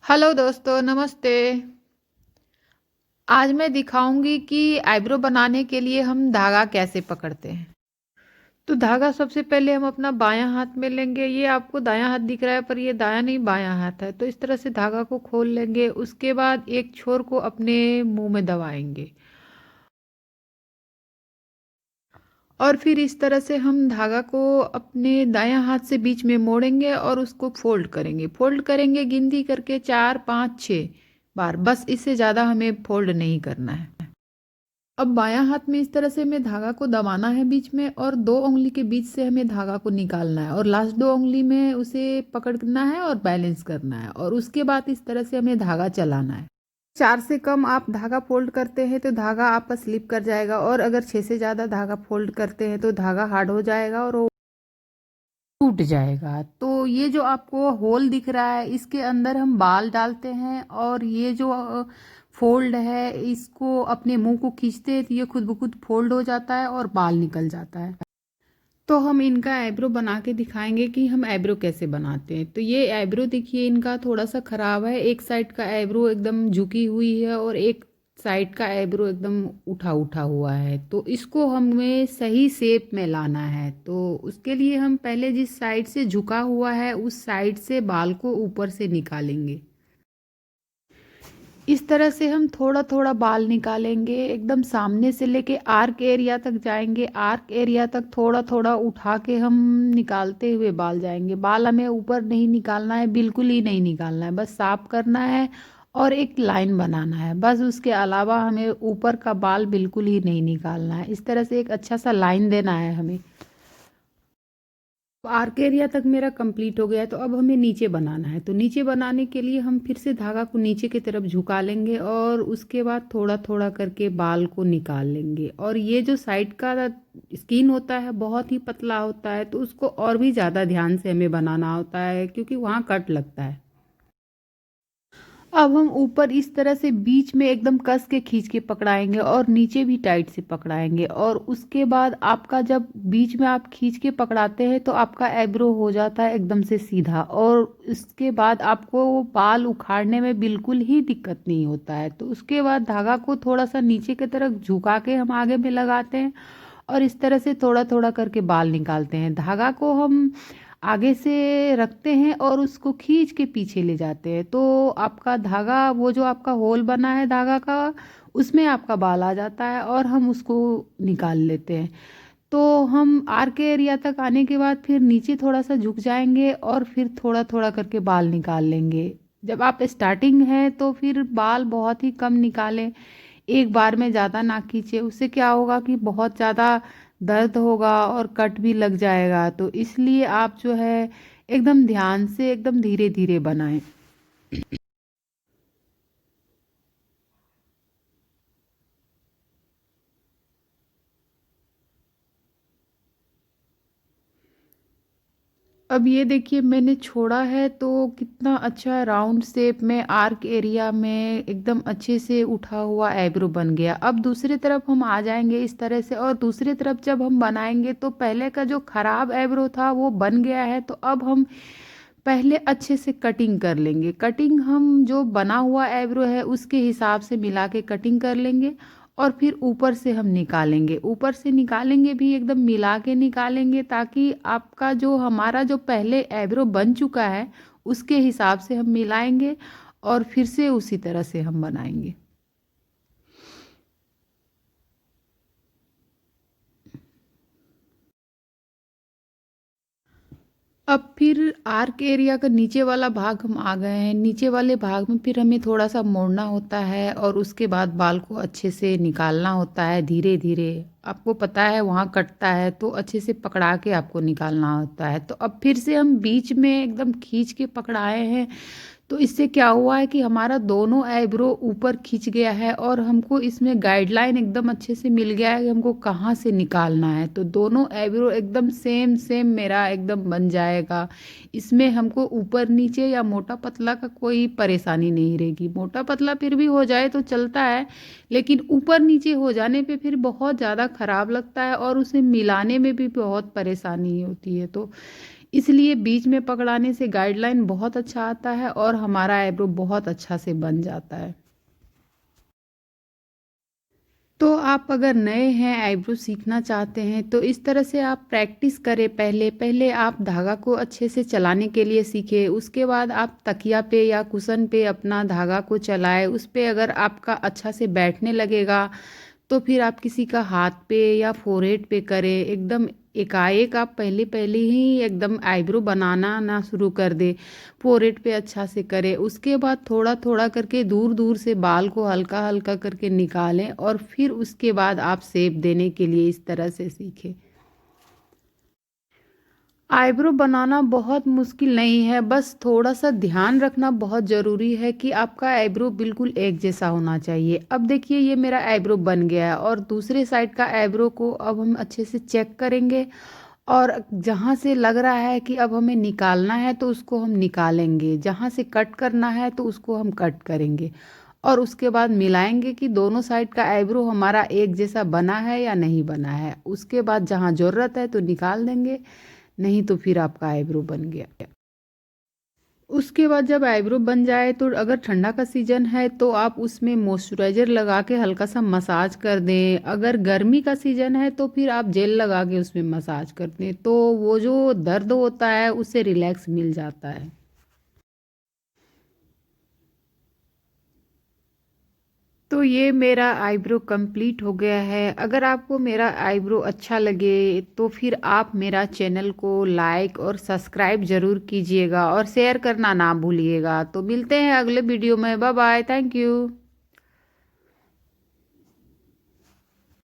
Hello दोस्तों, नमस्ते। आज मैं दिखाऊंगी कि आईब्रो बनाने के लिए हम धागा कैसे पकड़ते हैं। तो धागा सबसे पहले हम अपना बायां हाथ में लेंगे। ये आपको दायां हाथ दिख रहा है पर ये दायां नहीं बायां हाथ है। तो इस तरह से धागा को खोल लेंगे। उसके बाद एक छोर को अपने मुंह में दबाएंगे और फिर इस तरह से हम धागा को अपने दायां हाथ से बीच में मोड़ेंगे और उसको फोल्ड करेंगे गिनती करके 4 5 6 बार। बस इससे ज़्यादा हमें फोल्ड नहीं करना है। अब बायां हाथ में इस तरह से हमें धागा को दबाना है बीच में और 2 उंगली के बीच से हमें धागा को निकालना है और लास्ट 2 उंगली में उसे पकड़ना है और बैलेंस करना है और उसके बाद इस तरह से हमें धागा चलाना है। 4 से कम आप धागा फोल्ड करते हैं तो धागा आपका स्लिप कर जाएगा और अगर 6 से ज़्यादा धागा फोल्ड करते हैं तो धागा हार्ड हो जाएगा और वो टूट जाएगा। तो ये जो आपको होल दिख रहा है इसके अंदर हम बाल डालते हैं और ये जो फोल्ड है इसको अपने मुंह को खींचते हैं तो ये खुद ब खुद फोल्ड हो जाता है और बाल निकल जाता है। तो हम इनका आईब्रो बना के दिखाएंगे कि हम आईब्रो कैसे बनाते हैं। तो ये आईब्रो देखिए इनका थोड़ा सा खराब है। एक साइड का आईब्रो एकदम झुकी हुई है और एक साइड का आईब्रो एकदम उठा उठा हुआ है। तो इसको हमें सही शेप में लाना है। तो उसके लिए हम पहले जिस साइड से झुका हुआ है उस साइड से बाल को ऊपर से निकालेंगे। इस तरह से हम थोड़ा थोड़ा बाल निकालेंगे एकदम सामने से लेके आर्क एरिया तक जाएंगे। आर्क एरिया तक थोड़ा थोड़ा उठा के हम निकालते हुए बाल जाएंगे। बाल हमें ऊपर नहीं निकालना है, बिल्कुल ही नहीं निकालना है, बस साफ करना है और एक लाइन बनाना है बस। उसके अलावा हमें ऊपर का बाल बिल्कुल ही नहीं निकालना है। इस तरह से एक अच्छा सा लाइन देना है हमें। तो आर्क एरिया तक मेरा कंप्लीट हो गया है। तो अब हमें नीचे बनाना है। तो नीचे बनाने के लिए हम फिर से धागा को नीचे की तरफ झुका लेंगे और उसके बाद थोड़ा थोड़ा करके बाल को निकाल लेंगे। और ये जो साइड का स्किन होता है बहुत ही पतला होता है तो उसको और भी ज़्यादा ध्यान से हमें बनाना होता है क्योंकि वहाँ कट लगता है। अब हम ऊपर इस तरह से बीच में एकदम कस के खींच के पकड़ाएंगे और नीचे भी टाइट से पकड़ाएंगे और उसके बाद आपका जब बीच में आप खींच के पकड़ाते हैं तो आपका आईब्रो हो जाता है एकदम से सीधा और इसके बाद आपको वो बाल उखाड़ने में बिल्कुल ही दिक्कत नहीं होता है। तो उसके बाद धागा को थोड़ा सा नीचे की तरफ झुका के हम आगे में लगाते हैं और इस तरह से थोड़ा थोड़ा करके बाल निकालते हैं। धागा को हम आगे से रखते हैं और उसको खींच के पीछे ले जाते हैं। तो आपका धागा वो जो आपका होल बना है धागा का उसमें आपका बाल आ जाता है और हम उसको निकाल लेते हैं। तो हम आर के एरिया तक आने के बाद फिर नीचे थोड़ा सा झुक जाएंगे और फिर थोड़ा थोड़ा करके बाल निकाल लेंगे। जब आप स्टार्टिंग है तो फिर बाल बहुत ही कम निकालें, एक बार में ज़्यादा ना खींचे। उससे क्या होगा कि बहुत ज़्यादा दर्द होगा और कट भी लग जाएगा। तो इसलिए आप जो है एकदम ध्यान से एकदम धीरे धीरे बनाएं। अब ये देखिए मैंने छोड़ा है तो कितना अच्छा राउंड शेप में आर्क एरिया में एकदम अच्छे से उठा हुआ आईब्रो बन गया। अब दूसरी तरफ हम आ जाएंगे इस तरह से और दूसरी तरफ जब हम बनाएंगे तो पहले का जो खराब आईब्रो था वो बन गया है। तो अब हम पहले अच्छे से कटिंग कर लेंगे। कटिंग हम जो बना हुआ आईब्रो है उसके हिसाब से मिला के कटिंग कर लेंगे और फिर ऊपर से हम निकालेंगे। ऊपर से निकालेंगे भी एकदम मिला के निकालेंगे ताकि आपका जो हमारा जो पहले आईब्रो बन चुका है उसके हिसाब से हम मिलाएंगे और फिर से उसी तरह से हम बनाएंगे। अब फिर आर्क एरिया का नीचे वाला भाग हम आ गए हैं। नीचे वाले भाग में फिर हमें थोड़ा सा मोड़ना होता है और उसके बाद बाल को अच्छे से निकालना होता है धीरे धीरे। आपको पता है वहाँ कटता है तो अच्छे से पकड़ा के आपको निकालना होता है। तो अब फिर से हम बीच में एकदम खींच के पकड़ाए हैं। तो इससे क्या हुआ है कि हमारा दोनों आईब्रो ऊपर खींच गया है और हमको इसमें गाइडलाइन एकदम अच्छे से मिल गया है कि हमको कहाँ से निकालना है। तो दोनों आईब्रो एकदम सेम सेम मेरा एकदम बन जाएगा। इसमें हमको ऊपर नीचे या मोटा पतला का कोई परेशानी नहीं रहेगी। मोटा पतला फिर भी हो जाए तो चलता है लेकिन ऊपर नीचे हो जाने पे फिर बहुत ज़्यादा ख़राब लगता है और उसे मिलाने में भी बहुत परेशानी होती है। तो इसलिए बीच में पकड़ाने से गाइडलाइन बहुत अच्छा आता है और हमारा आईब्रो बहुत अच्छा से बन जाता है। तो आप अगर नए हैं, आईब्रो सीखना चाहते हैं, तो इस तरह से आप प्रैक्टिस करें पहले। पहले आप धागा को अच्छे से चलाने के लिए सीखें, उसके बाद आप तकिया पे या कुशन पे अपना धागा को चलाएँ। उस पे अगर आपका अच्छा से बैठने लगेगा, तो फिर आप किसी का हाथ पे या फोरहेड पे करें। एकदम एकाएक आप पहले पहले ही एकदम आईब्रो बनाना ना शुरू कर दें। फोरहेड पे अच्छा से करें, उसके बाद थोड़ा थोड़ा करके दूर दूर से बाल को हल्का हल्का करके निकालें और फिर उसके बाद आप शेप देने के लिए इस तरह से सीखें। आईब्रो बनाना बहुत मुश्किल नहीं है, बस थोड़ा-सा ध्यान रखना बहुत ज़रूरी है कि आपका आईब्रो बिल्कुल एक जैसा होना चाहिए। अब देखिए ये मेरा आईब्रो बन गया है और दूसरे साइड का आईब्रो को अब हम अच्छे से चेक करेंगे और जहाँ से लग रहा है कि अब हमें निकालना है तो उसको हम निकालेंगे, जहाँ से कट करना है तो उसको हम कट करेंगे और उसके बाद मिलाएँगे कि दोनों साइड का आईब्रो हमारा एक जैसा बना है या नहीं बना है। उसके बाद जहाँ ज़रूरत है तो निकाल देंगे, नहीं तो फिर आपका आईब्रो बन गया। उसके बाद जब आईब्रो बन जाए तो अगर ठंडा का सीज़न है तो आप उसमें मॉइस्चराइज़र लगा के हल्का सा मसाज कर दें। अगर गर्मी का सीज़न है तो फिर आप जेल लगा के उसमें मसाज कर दें, तो वो जो दर्द होता है उससे रिलैक्स मिल जाता है। तो ये मेरा आईब्रो कंप्लीट हो गया है। अगर आपको मेरा आईब्रो अच्छा लगे तो फिर आप मेरा चैनल को लाइक और सब्सक्राइब ज़रूर कीजिएगा और शेयर करना ना भूलिएगा। तो मिलते हैं अगले वीडियो में। Bye bye, thank you.